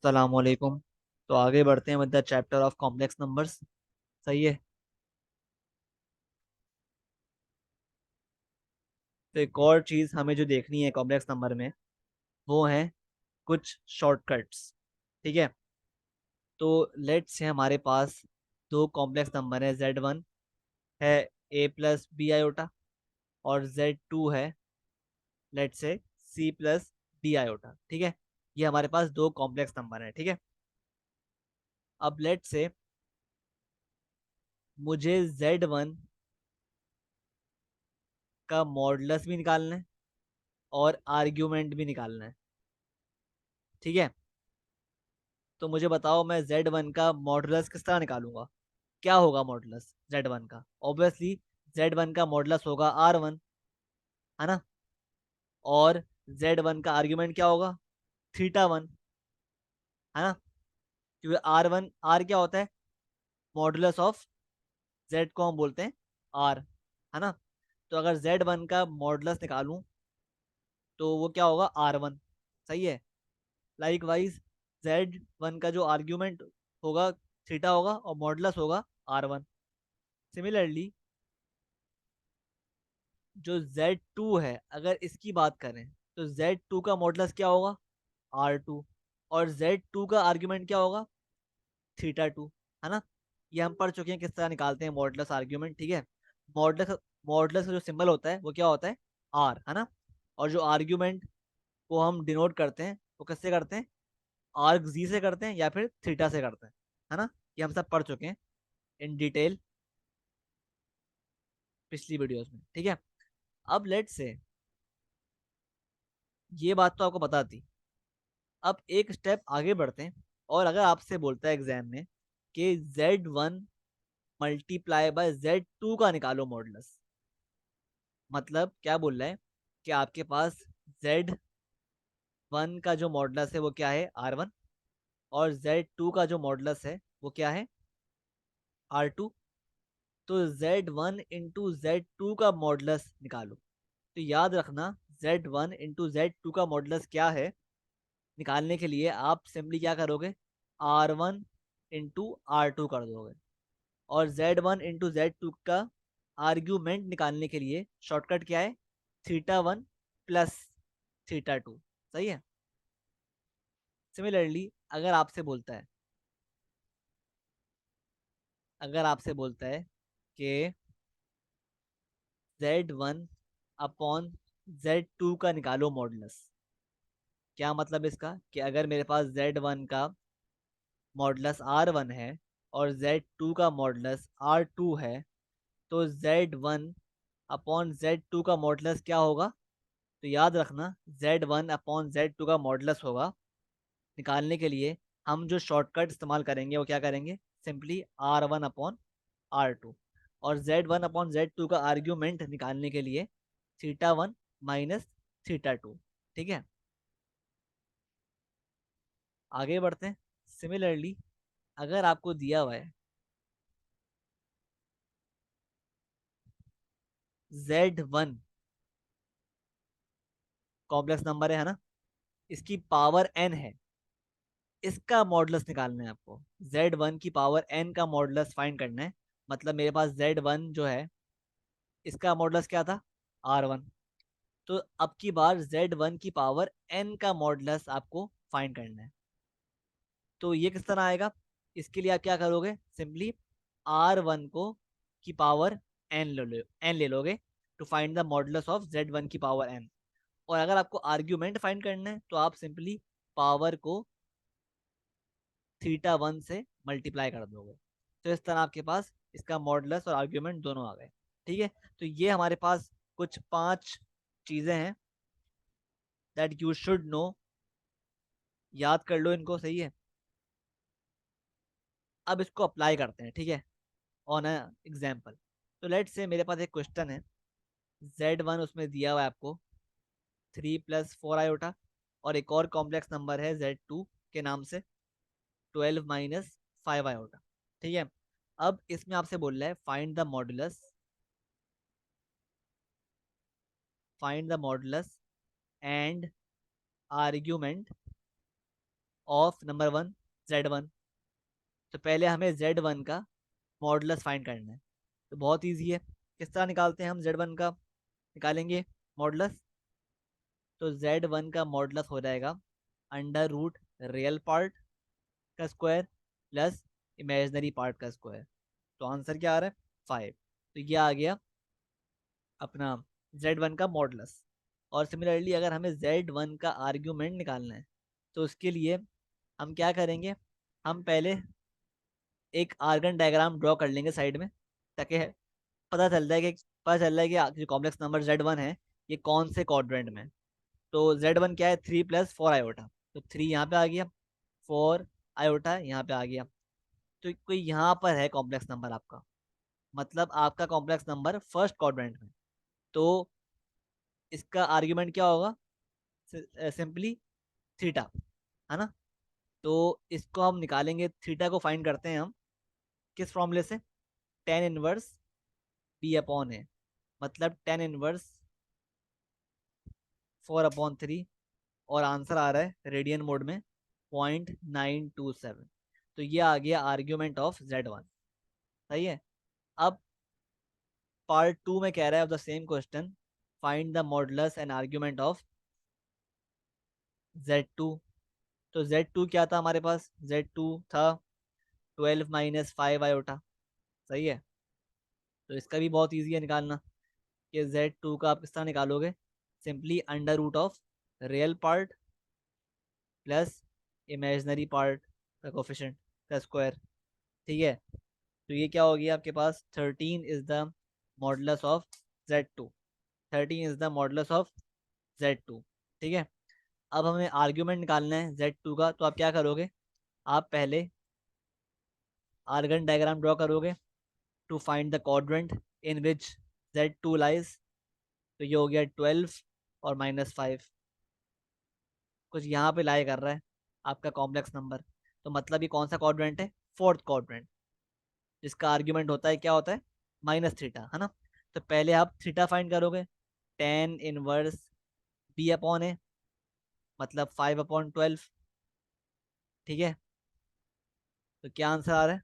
अस्सलामुअलैकुम। तो आगे बढ़ते हैं with the chapter of complex numbers. सही है। तो एक और चीज़ हमें जो देखनी है कॉम्प्लेक्स नंबर में वो है कुछ शॉर्टकट्स। ठीक है। तो लेट्स से हमारे पास दो कॉम्प्लेक्स नंबर है, Z1 है a प्लस बी आयोटा और Z2 है let's say C plus D iota. ठीक है। ये हमारे पास दो कॉम्प्लेक्स नंबर है। ठीक है। अब लेट्स से मुझे Z1 का मॉडुलस भी निकालना है और आर्ग्यूमेंट भी निकालना है। ठीक है। तो मुझे बताओ मैं Z1 का मॉडुलस किस तरह निकालूंगा। क्या होगा मॉडुलस Z1 का? ऑब्वियसली Z1 का मॉडुलस होगा R1, है ना। और Z1 का आर्ग्यूमेंट क्या होगा? थीटा 1, है ना। क्योंकि R1 R क्या होता है? मॉडुलस ऑफ Z को हम बोलते हैं R, है ना। तो अगर Z1 का मॉडुलस निकालूं तो वो क्या होगा? R1। सही है। लाइक वाइज Z1 का जो आर्ग्यूमेंट होगा थीटा होगा और मॉडुलस होगा R1। सिमिलरली जो Z2 है अगर इसकी बात करें तो Z2 का मॉडुलस क्या होगा? R2। और Z2 का आर्ग्यूमेंट क्या होगा? थीटा 2, है ना। ये हम पढ़ चुके हैं किस तरह निकालते हैं मॉडुलस आर्ग्यूमेंट। ठीक है। मॉडुलस मॉडुलस का जो सिंबल होता है वो क्या होता है? R, है ना। और जो आर्ग्यूमेंट को हम डिनोट करते हैं वो किससे करते हैं? आर्ग जी से करते हैं या फिर थीटा से करते हैं, है ना। ये हम सब पढ़ चुके हैं इन डिटेल पिछली वीडियोस में। ठीक है। अब लेट से ये बात तो आपको पता थी। अब एक स्टेप आगे बढ़ते हैं। और अगर आपसे बोलता है एग्जाम में कि Z1 मल्टीप्लाई बाय Z2 का निकालो मॉडुलस, मतलब क्या बोल रहा है कि आपके पास Z1 का जो मॉडुलस है वो क्या है? R1। और Z2 का जो मॉडुलस है वो क्या है? R2। तो Z1 इंटू Z2 का मॉडुलस निकालो। तो याद रखना Z1 इंटू Z2 का मॉडुलस क्या है? निकालने के लिए आप सिंपली क्या करोगे? R1 इंटू R2 कर दोगे। और Z1 इंटू Z2 का आर्ग्यूमेंट निकालने के लिए शॉर्टकट क्या है? Theta 1 plus theta 2। सही है। सिमिलरली अगर आपसे बोलता है कि Z1 अपॉन Z2 का निकालो मॉडुलस। क्या मतलब इसका? कि अगर मेरे पास Z1 का मॉडुलस R1 है और Z2 का मॉडुलस R2 है तो Z1 अपॉन Z2 का मॉडुलस क्या होगा? तो याद रखना Z1 अपॉन Z2 का मॉडुलस होगा। निकालने के लिए हम जो शॉर्टकट इस्तेमाल करेंगे वो क्या करेंगे? Simply R1 upon R2। और Z1 अपॉन Z2 का आर्ग्यूमेंट निकालने के लिए थीटा 1 माइनस थीटा 2। ठीक है। आगे बढ़ते हैं। सिमिलरली अगर आपको दिया हुआ है Z1 कॉम्प्लेक्स नंबर है ना, इसकी पावर n है, इसका मॉडुलस निकालना है आपको। Z1 की पावर n का मॉडुलस फाइंड करना है। मतलब मेरे पास Z1 जो है इसका मॉडुलस क्या था? R1। तो अब की बार Z1 की पावर n का मॉडुलस आपको फाइंड करना है। तो ये किस तरह आएगा? इसके लिए आप क्या करोगे? सिंपली R1 को की पावर n ले लोगे to find the modulus of Z1 की पावर n। और अगर आपको आर्ग्यूमेंट फाइंड करना है तो आप सिंपली पावर को थीटा 1 से मल्टीप्लाई कर दोगे। तो इस तरह आपके पास इसका मॉडुलस और आर्ग्यूमेंट दोनों आ गए। ठीक है। तो ये हमारे पास कुछ 5 चीजें हैं दैट यू शुड नो। याद कर लो इनको। सही है। अब इसको अप्लाई करते हैं। ठीक है। On a example. तो लेट से मेरे पास एक क्वेश्चन है। Z1 उसमें दिया हुआ है आपको 3 + 4 आयोटा। और एक और कॉम्प्लेक्स नंबर है Z2 के नाम से 12 - 5 आयोटा। ठीक है। अब इसमें आपसे बोल रहा है find the modulus and argument of number one z1। तो पहले हमें z1 का मॉडुलस फाइंड करना है। तो बहुत ईजी है, किस तरह निकालते हैं हम z1 का, निकालेंगे मॉडुलस। तो z1 का मॉडुलस हो जाएगा अंडर रूट रियल पार्ट का स्क्वायर प्लस इमेजिनरी पार्ट का स्क्वायर। तो आंसर क्या आ रहा है, 5। तो ये आ गया अपना z1 का मॉडुलस। और सिमिलरली अगर हमें z1 का आर्ग्यूमेंट निकालना है तो उसके लिए हम क्या करेंगे, हम पहले एक आर्गन डायग्राम ड्रॉ कर लेंगे साइड में, ताकि पता चल रहा है कि जो कॉम्प्लेक्स नंबर z1 है ये कौन से क्वाड्रेंट में है। तो z1 क्या है, 3 + 4 i। तो 3 यहाँ पे आ गया, 4 i यहाँ पे आ गया। तो कोई यहाँ पर है कॉम्प्लेक्स नंबर आपका, मतलब आपका कॉम्प्लेक्स नंबर फर्स्ट क्वाड्रेंट में। तो इसका आर्ग्यूमेंट क्या होगा, सिंपली थीटा, है ना। तो इसको हम निकालेंगे, थीटा को फाइंड करते हैं हम किस फॉर्मूले से, tan 1 b/a, मतलब tan 1 4/3। और आंसर आ रहा है रेडियन मोड में 0.927। तो ये आ गया आर्ग्यूमेंट ऑफ z1। सही है। अब पार्ट 2 में कह रहा है of the same question, find the modulus and argument of z2। तो z2 क्या था हमारे पास, z2 था 12 - 5 i। सही है। तो इसका भी बहुत ईजी है निकालना, कि z2 का आप किस तरह निकालोगे, simply under root of real part plus imaginary part का कोफिशिएंट का स्क्वायर। ठीक है। तो ये क्या हो गया आपके पास, 13 is the modulus of z2। 13 is the modulus of z2। ठीक है। अब हमें आर्ग्यूमेंट निकालना है z2 का। तो आप क्या करोगे, आप पहले आर्गन डायग्राम ड्रॉ करोगे to find the quadrant in which z2 lies. तो ये हो गया 12 और -5, कुछ यहाँ पे लाई कर रहा है आपका कॉम्प्लेक्स नंबर। तो मतलब ये कौन सा क्वाड्रेंट है, फोर्थ क्वाड्रेंट, जिसका आर्ग्यूमेंट होता है क्या होता है, -थीटा, है ना। तो पहले आप थीटा फाइंड करोगे, tan 1 b/a, मतलब 5/12। ठीक है। तो क्या आंसर आ रहा है,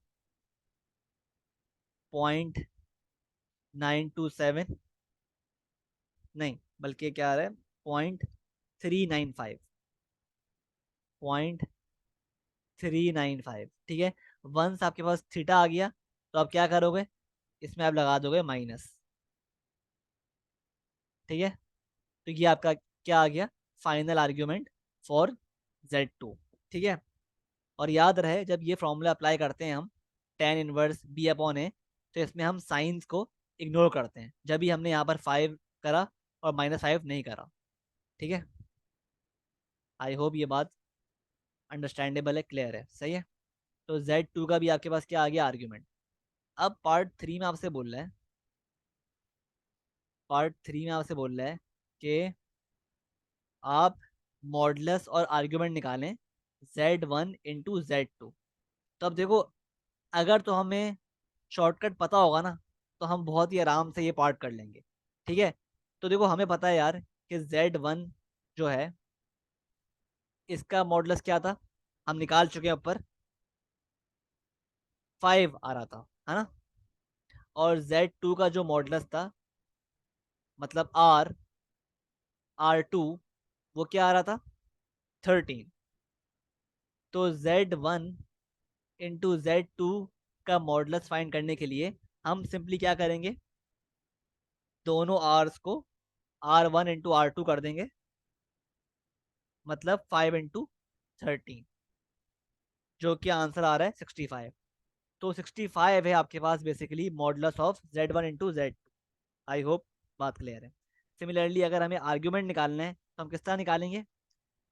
0.927, नहीं बल्कि क्या आ रहा है, 0.395, 0.395। ठीक है। वंस आपके पास थीटा आ गया तो आप क्या करोगे, इसमें आप लगा दोगे माइनस। ठीक है। तो ये आपका क्या आ गया, फाइनल आर्ग्यूमेंट फॉर z2। ठीक है। और याद रहे जब ये फॉर्मूला अप्लाई करते हैं हम, tan 1 b/a, तो इसमें हम साइंस को इग्नोर करते हैं, जब भी हमने यहाँ पर 5 करा और -5 नहीं करा। ठीक है। आई होप ये बात अंडरस्टैंडेबल है, क्लियर है। सही है। तो z2 का भी आपके पास क्या आ गया आर्ग्यूमेंट। अब पार्ट 3 में आपसे बोल रहा है, कि आप मॉडुलस और आर्ग्यूमेंट निकालें z1 × z2। तो अब देखो, अगर तो हमें शॉर्टकट पता होगा ना, तो हम बहुत ही आराम से ये पार्ट कर लेंगे। ठीक है। तो देखो हमें पता है यार कि z1 जो है इसका मॉडुलस क्या था, हम निकाल चुके हैं ऊपर, 5 आ रहा था, है ना। और z2 का जो मॉडुलस था, मतलब r2, वो क्या आ रहा था, 13। तो z1 × z2 का मॉडुलस फाइंड करने के लिए हम सिंपली क्या करेंगे, दोनों r's को r1 × r2 कर देंगे, मतलब 5 × 13, जो कि आंसर आ रहा है 65। तो 65 है आपके पास basically modulus of z1 × z2। I hope बात क्लियर है। सिमिलरली अगर हमें आर्ग्यूमेंट निकालना है तो हम किस तरह निकालेंगे,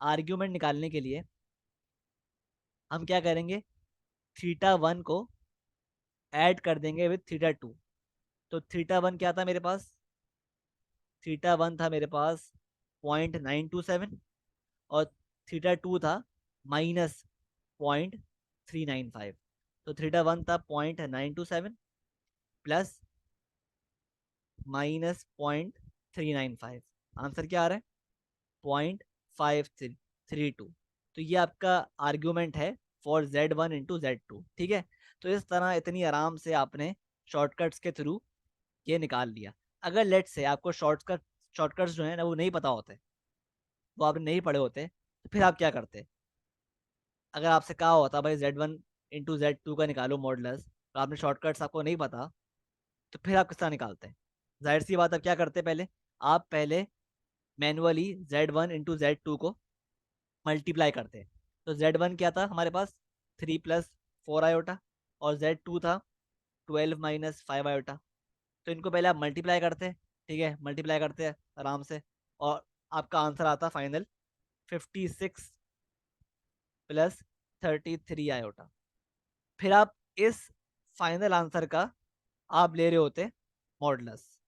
आर्ग्यूमेंट निकालने के लिए हम क्या करेंगे, θ1 को ऐड कर देंगे विथ θ2। तो θ1 क्या था मेरे पास, θ1 था मेरे पास 0.927, और θ2 था -0.395। तो θ1 था 0.927 प्लस -0.395। आंसर क्या आ रहा है, 0.5332। तो ये आपका आर्ग्यूमेंट है फॉर Z1 into Z2, ठीक है। तो इस तरह इतनी आराम से आपने शॉर्टकट्स के थ्रू ये निकाल लिया। अगर लेट से आपको शॉर्टकट्स जो है ना वो नहीं पता होते, वो आपने नहीं पढ़े होते, तो फिर आप क्या करते? अगर आपसे कहा होता भाई Z1 into Z2 का निकालो मॉडुलस, तो आपने शॉर्टकट्स आपको नहीं पता, तो फिर आप किस तरह निकालते हैं? जाहिर सी बात, आप क्या करते पहले? आप पहले मैनुअली Z1 into Z2 को मल्टीप्लाई करते हैं। तो Z1 क्या था हमारे पास? 3 + 4 आयोटा, और Z2 था 12 - 5 आयोटा। तो इनको पहले आप मल्टीप्लाई करते हैं, ठीक है, मल्टीप्लाई करते हैं आराम से, और आपका आंसर आता फाइनल 56 + 33 आयोटा। फिर आप इस फाइनल आंसर का आप ले रहे होते मॉडुलस,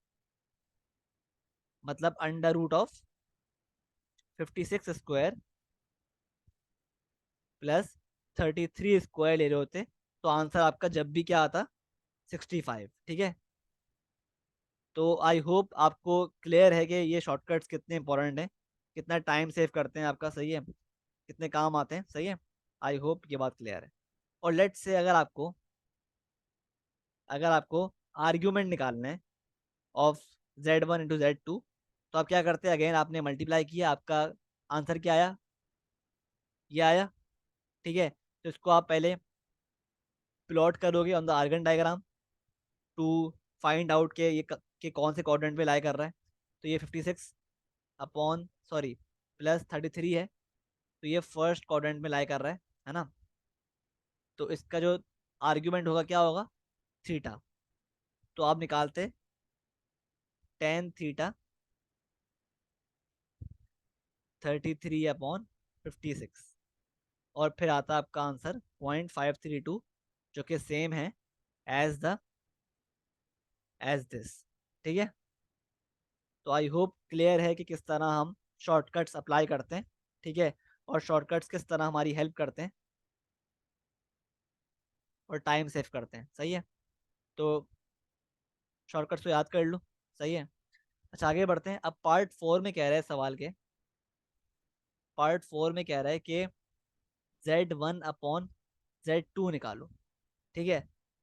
मतलब √56² +33² ले रहे होते, तो आंसर आपका जब भी क्या आता? 65, ठीक है। तो आई होप आपको क्लियर है कि ये शॉर्टकट्स कितने इंपॉर्टेंट हैं, कितना टाइम सेव करते हैं आपका, सही है, कितने काम आते हैं, सही है। आई होप ये बात क्लियर है। और लेट्स से अगर आपको आर्ग्यूमेंट निकालना है ऑफ Z1 into Z2, तो आप क्या करते हैं? अगेन आपने मल्टीप्लाई किया, आपका आंसर क्या आया? ये आया, ठीक है। तो इसको आप पहले प्लॉट करोगे on the Argand diagram to find out के के कौन से क्वाड्रेंट पे लाई कर रहा है। तो ये 56 अपॉन सॉरी +33 है, तो ये फर्स्ट क्वाड्रेंट में लाई कर रहा है ना। तो इसका जो आर्ग्यूमेंट होगा क्या होगा? थीटा। तो आप निकालते tan θ 33/56, और फिर आता आपका आंसर 0.532, जो कि सेम है एज द एज दिस, ठीक है। तो आई होप क्लियर है कि किस तरह हम शॉर्टकट्स अप्लाई करते हैं, ठीक है, और शॉर्टकट्स किस तरह हमारी हेल्प करते हैं और टाइम सेव करते हैं, सही है। तो शॉर्टकट्स तो याद कर लो, सही है। अच्छा, आगे बढ़ते हैं। अब पार्ट 4 में कह रहा है सवाल के, पार्ट 4 में कह रहा है कि Z1/Z2 निकालो, ठीक है।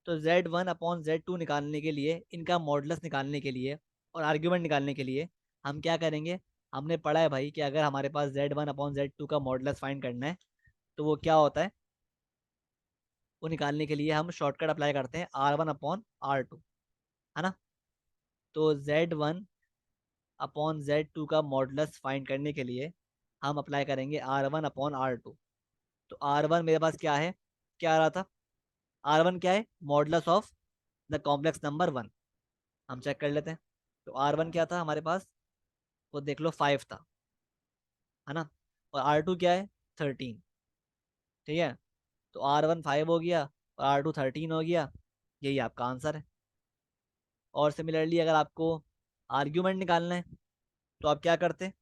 तो Z1/Z2 निकालने के लिए, इनका मॉडुलस निकालने के लिए और आर्ग्यूमेंट निकालने के लिए हम क्या करेंगे? हमने पढ़ा है भाई कि अगर हमारे पास Z1/Z2 का मॉडुलस फाइंड करना है, तो वो क्या होता है? वो निकालने के लिए हम शॉर्टकट अप्लाई करते हैं R1/R2, है ना। तो Z1/Z2 का मॉडुलस फाइंड करने के लिए हम अप्लाई करेंगे R1/R2। तो R1 मेरे पास क्या है? क्या आ रहा था? R1 क्या है? Modulus of the complex number 1। हम चेक कर लेते हैं। तो R1 क्या था हमारे पास? वो देख लो 5 था, है ना। और R2 क्या है? 13, ठीक है। तो R1 5 हो गया और R2 13 हो गया, यही आपका आंसर है। और सिमिलरली अगर आपको आर्ग्यूमेंट निकालना है, तो आप क्या करते?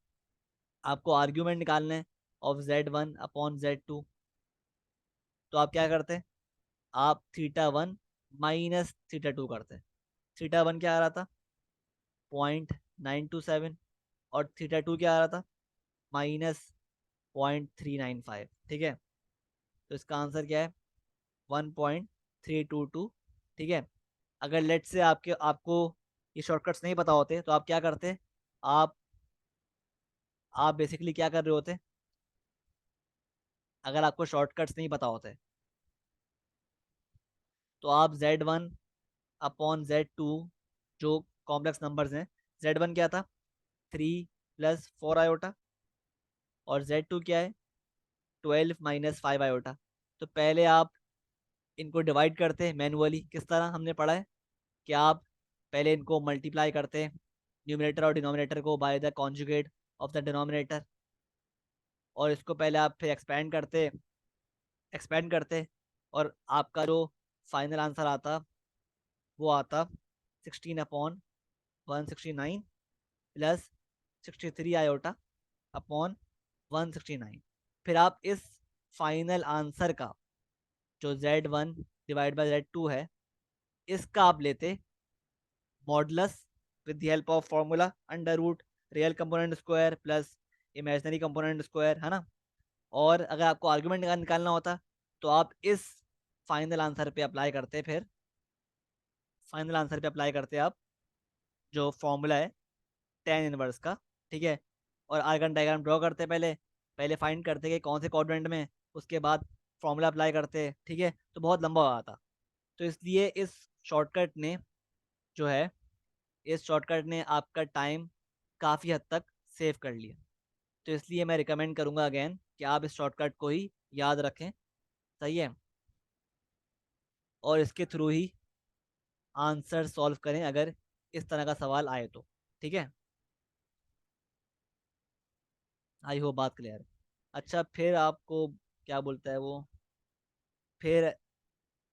आपको आर्ग्यूमेंट निकालना है ऑफ Z1/Z2, तो आप क्या करते? आप θ1 - θ2 करते। θ1 क्या आ रहा था? 0.927, और θ2 क्या आ रहा था? -0.395, ठीक है। तो इसका आंसर क्या है? 1.322, ठीक है। अगर लेट से आपको ये शॉर्टकट्स नहीं पता होते, तो आप क्या करते? आप आप बेसिकली क्या कर रहे होते अगर आपको शॉर्टकट्स नहीं पता होते? तो आप Z1/Z2 जो कॉम्प्लेक्स नंबर्स हैं, Z1 क्या था? 3 + 4 आयोटा, और Z2 क्या है? 12 - 5 आयोटा। तो पहले आप इनको डिवाइड करते हैं मैनुअली, किस तरह हमने पढ़ा है कि आप पहले इनको मल्टीप्लाई करते हैं, न्यूमरेटर और डिनोमिनेटर को by the conjugate of the denominator, और इसको पहले आप फिर एक्सपेंड करते, और आपका जो फाइनल आंसर आता, वो आता 16/169 +63 आयोटा अपॉन 169। फिर आप इस फाइनल आंसर का जो Z1/Z2 है, इसका आप लेते modulus with the help of formula under root real component square plus imaginary component square, है ना। और अगर आपको आर्ग्यूमेंट निकालना होता तो आप इस फाइनल आंसर पे अप्लाई करते, फिर फाइनल आंसर पे अप्लाई करते आप जो फॉर्मूला है टेन इनवर्स का। ठीक है। और आर्गन डायग्राम ड्रॉ करते, पहले पहले फाइंड करते कि कौन से क्वाड्रेंट में, उसके बाद फॉर्मूला अप्लाई करते। ठीक है, तो बहुत लंबा हो जाता। तो इसलिए इस शॉर्टकट ने जो है, इस शॉर्टकट ने आपका टाइम काफ़ी हद तक सेव कर लिया। तो इसलिए मैं रिकमेंड करूँगा अगेन कि आप इस शॉर्टकट को ही याद रखें। सही है। और इसके थ्रू ही आंसर सॉल्व करें अगर इस तरह का सवाल आए तो। ठीक है। आई होप बात क्लियर है। अच्छा, फिर आपको क्या बोलता है वो, फिर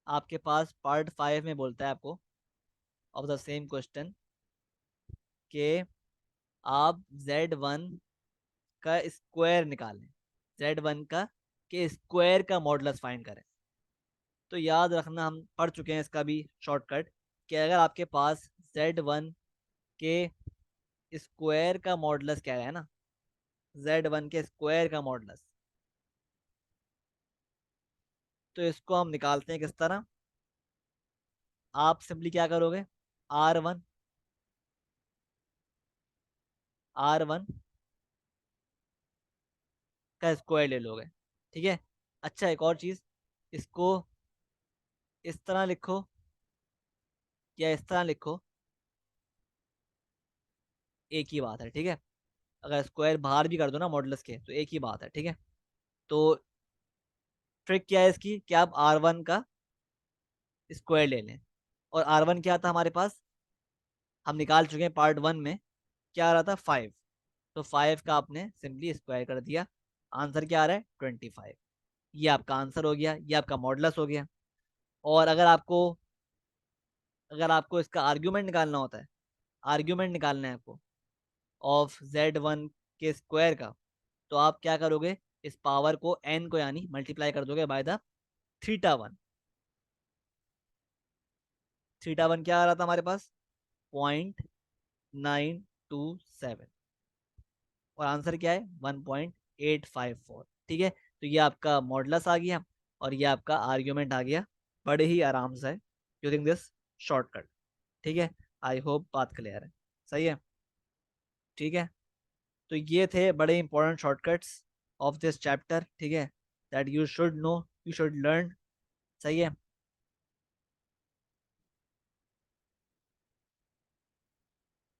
आपके पास पार्ट 5 में बोलता है आपको ऑफ द सेम क्वेश्चन कि आप Z1 का स्क्वायर निकालें, Z1 का के स्क्वायर का मॉडुलस फाइंड करें। तो याद रखना, हम पढ़ चुके हैं इसका भी शॉर्टकट, कि अगर आपके पास Z1 के स्क्वायर का मॉडुलस क्या है ना, Z1 के स्क्वायर का मॉडुलस, तो इसको हम निकालते हैं किस तरह। आप सिंपली क्या करोगे, R1, R1 का स्क्वायर ले लोगे। ठीक है। अच्छा, एक और चीज़, इसको इस तरह लिखो या इस तरह लिखो, एक ही बात है। ठीक है। अगर स्क्वायर बाहर भी कर दो ना मॉडुलस के, तो एक ही बात है। ठीक है। तो ट्रिक क्या है इसकी, कि आप R1 का स्क्वायर ले लें। और R1 क्या था हमारे पास, हम निकाल चुके हैं पार्ट 1 में, क्या आ रहा था 5। तो 5 का आपने सिंपली स्क्वायर कर दिया, आंसर क्या आ रहा है 25। ये आपका आंसर हो गया, ये आपका मॉडुलस हो गया। और अगर आपको इसका आर्ग्यूमेंट निकालना होता है, आर्ग्यूमेंट निकालना है आपको ऑफ Z1 के स्क्वायर का, तो आप क्या करोगे, इस पावर को n को यानी मल्टीप्लाई कर दोगे बाय द थीटा 1। थीटा 1 क्या आ रहा था हमारे पास, 0.927। और आंसर क्या है 1.854। ठीक है। तो ये आपका मॉडुलस आ गया और ये आपका आर्ग्यूमेंट आ गया, बड़े ही आराम से यूजिंग दिस शॉर्टकट। ठीक है। आई होप बात क्लियर है। सही है। ठीक है। तो ये थे बड़े important shortcuts of this chapter. ठीक है, that you should know, you should learn. सही है।